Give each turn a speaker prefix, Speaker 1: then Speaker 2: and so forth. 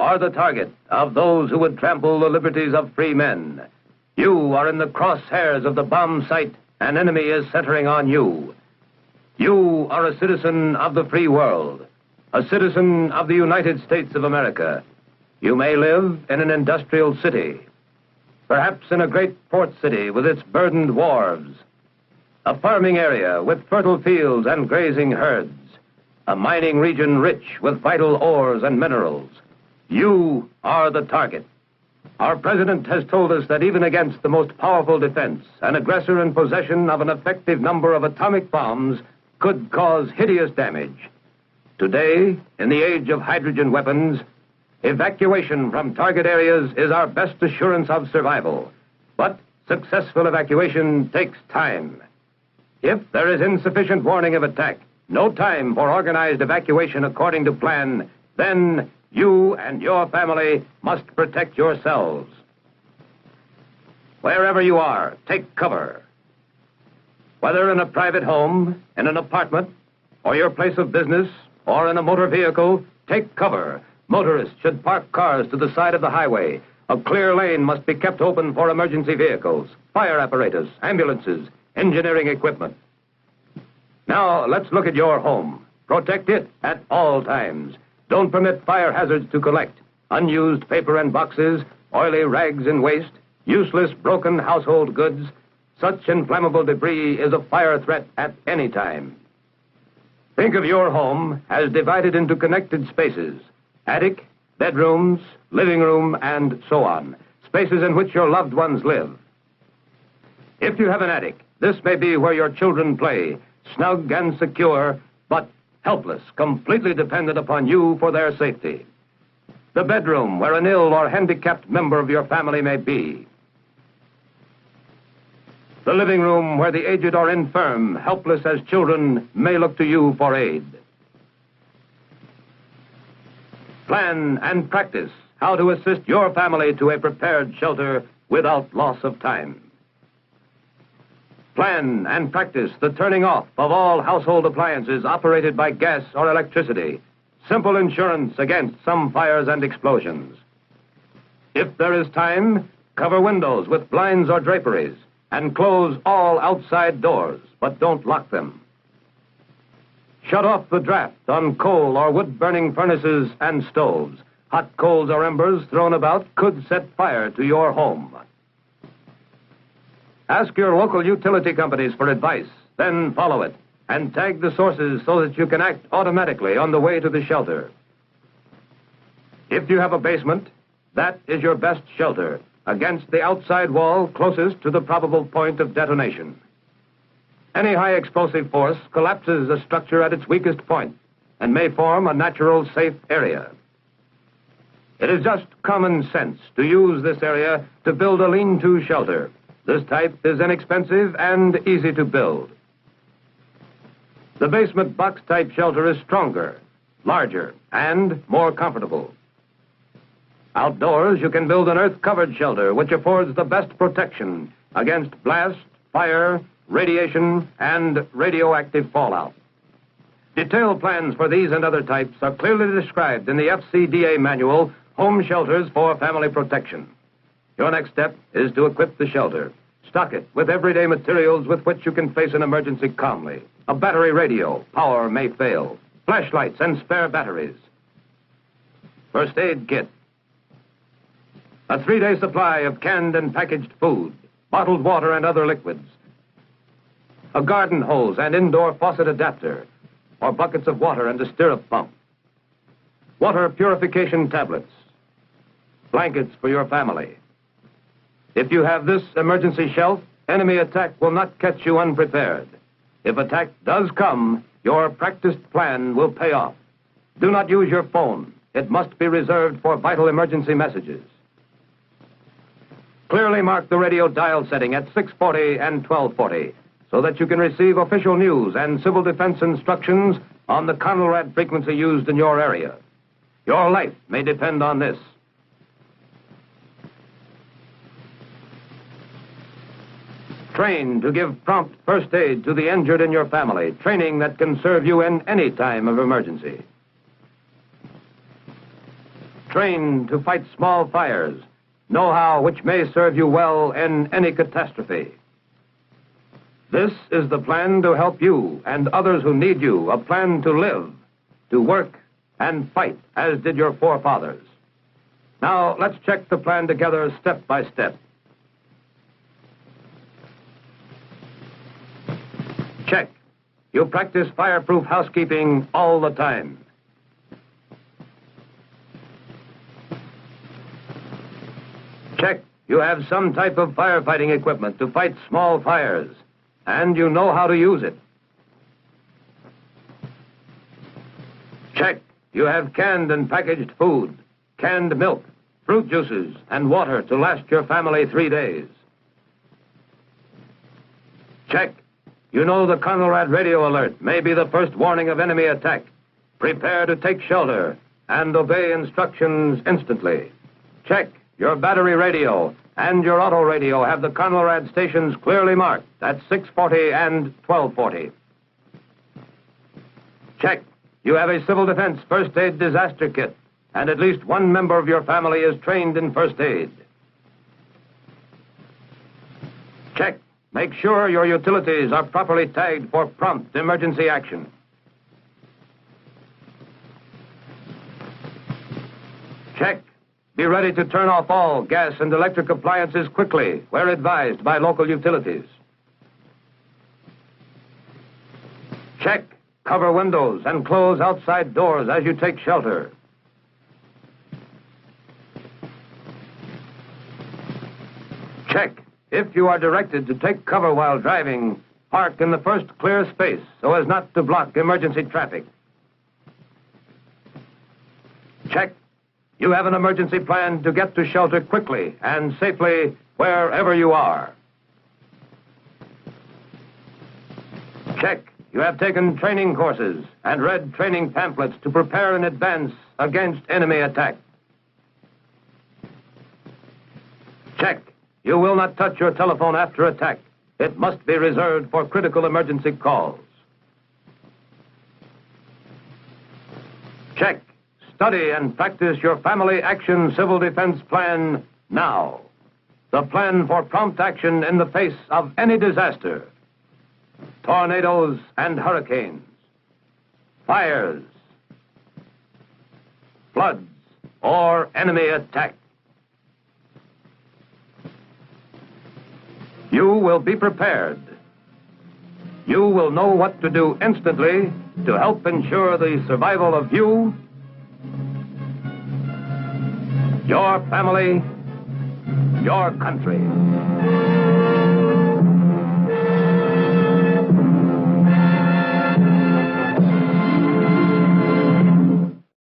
Speaker 1: are the target of those who would trample the liberties of free men. You are in the crosshairs of the bomb sight. An enemy is centering on you. You are a citizen of the free world, a citizen of the United States of America. You may live in an industrial city, perhaps in a great port city with its burdened wharves, a farming area with fertile fields and grazing herds, a mining region rich with vital ores and minerals. You are the target. Our president has told us that even against the most powerful defense, an aggressor in possession of an effective number of atomic bombs could cause hideous damage. Today, in the age of hydrogen weapons, evacuation from target areas is our best assurance of survival. But successful evacuation takes time. If there is insufficient warning of attack, no time for organized evacuation according to plan, then you and your family must protect yourselves. Wherever you are, take cover. Whether in a private home, in an apartment, or your place of business, or in a motor vehicle, take cover. Motorists should park cars to the side of the highway. A clear lane must be kept open for emergency vehicles, fire apparatus, ambulances, engineering equipment. Now, let's look at your home. Protect it at all times. Don't permit fire hazards to collect. Unused paper and boxes, oily rags and waste, useless broken household goods. Such inflammable debris is a fire threat at any time. Think of your home as divided into connected spaces. Attic, bedrooms, living room, and so on. Spaces in which your loved ones live. If you have an attic, this may be where your children play, snug and secure, but helpless, completely dependent upon you for their safety. The bedroom where an ill or handicapped member of your family may be. The living room where the aged or infirm, helpless as children, may look to you for aid. Plan and practice how to assist your family to a prepared shelter without loss of time. Plan and practice the turning off of all household appliances operated by gas or electricity. Simple insurance against some fires and explosions. If there is time, cover windows with blinds or draperies and close all outside doors, but don't lock them. Shut off the draft on coal or wood-burning furnaces and stoves. Hot coals or embers thrown about could set fire to your home. Ask your local utility companies for advice, then follow it, and tag the sources so that you can act automatically on the way to the shelter. If you have a basement, that is your best shelter against the outside wall closest to the probable point of detonation. Any high explosive force collapses a structure at its weakest point and may form a natural safe area. It is just common sense to use this area to build a lean-to shelter. This type is inexpensive and easy to build. The basement box-type shelter is stronger, larger, and more comfortable. Outdoors, you can build an earth-covered shelter which affords the best protection against blast, fire, radiation, and radioactive fallout. Detailed plans for these and other types are clearly described in the FCDA manual, Home Shelters for Family Protection. Your next step is to equip the shelter. Stock it with everyday materials with which you can face an emergency calmly. A battery radio, power may fail. Flashlights and spare batteries. First aid kit. A 3-day supply of canned and packaged food, bottled water and other liquids. A garden hose and indoor faucet adapter, or buckets of water and a stirrup pump. Water purification tablets. Blankets for your family. If you have this emergency shelf, enemy attack will not catch you unprepared. If attack does come, your practiced plan will pay off. Do not use your phone. It must be reserved for vital emergency messages. Clearly mark the radio dial setting at 640 and 1240 so that you can receive official news and civil defense instructions on the Conelrad frequency used in your area. Your life may depend on this. Train to give prompt first aid to the injured in your family, training that can serve you in any time of emergency. trained to fight small fires, know-how which may serve you well in any catastrophe. This is the plan to help you and others who need you, a plan to live, to work, and fight as did your forefathers. Now, let's check the plan together step by step. Check. You practice fireproof housekeeping all the time. Check. You have some type of firefighting equipment to fight small fires, and you know how to use it. Check. You have canned and packaged food, canned milk, fruit juices, and water to last your family 3 days. Check. You know the Conrad radio alert may be the first warning of enemy attack. Prepare to take shelter and obey instructions instantly. Check. Your battery radio and your auto radio have the Conrad stations clearly marked at 640 and 1240. Check. You have a civil defense first aid disaster kit, and at least one member of your family is trained in first aid. Check. Make sure your utilities are properly tagged for prompt emergency action. Check. Be ready to turn off all gas and electric appliances quickly, where advised by local utilities. Check. Cover windows and close outside doors as you take shelter. Check. If you are directed to take cover while driving, park in the first clear space so as not to block emergency traffic. Check. You have an emergency plan to get to shelter quickly and safely wherever you are. Check. You have taken training courses and read training pamphlets to prepare in advance against enemy attack. Check. You will not touch your telephone after attack. It must be reserved for critical emergency calls. Check. Study and practice your family action civil defense plan now. The plan for prompt action in the face of any disaster. Tornadoes and hurricanes. Fires. Floods or enemy attack. You will be prepared. You will know what to do instantly to help ensure the survival of you, your family, your country.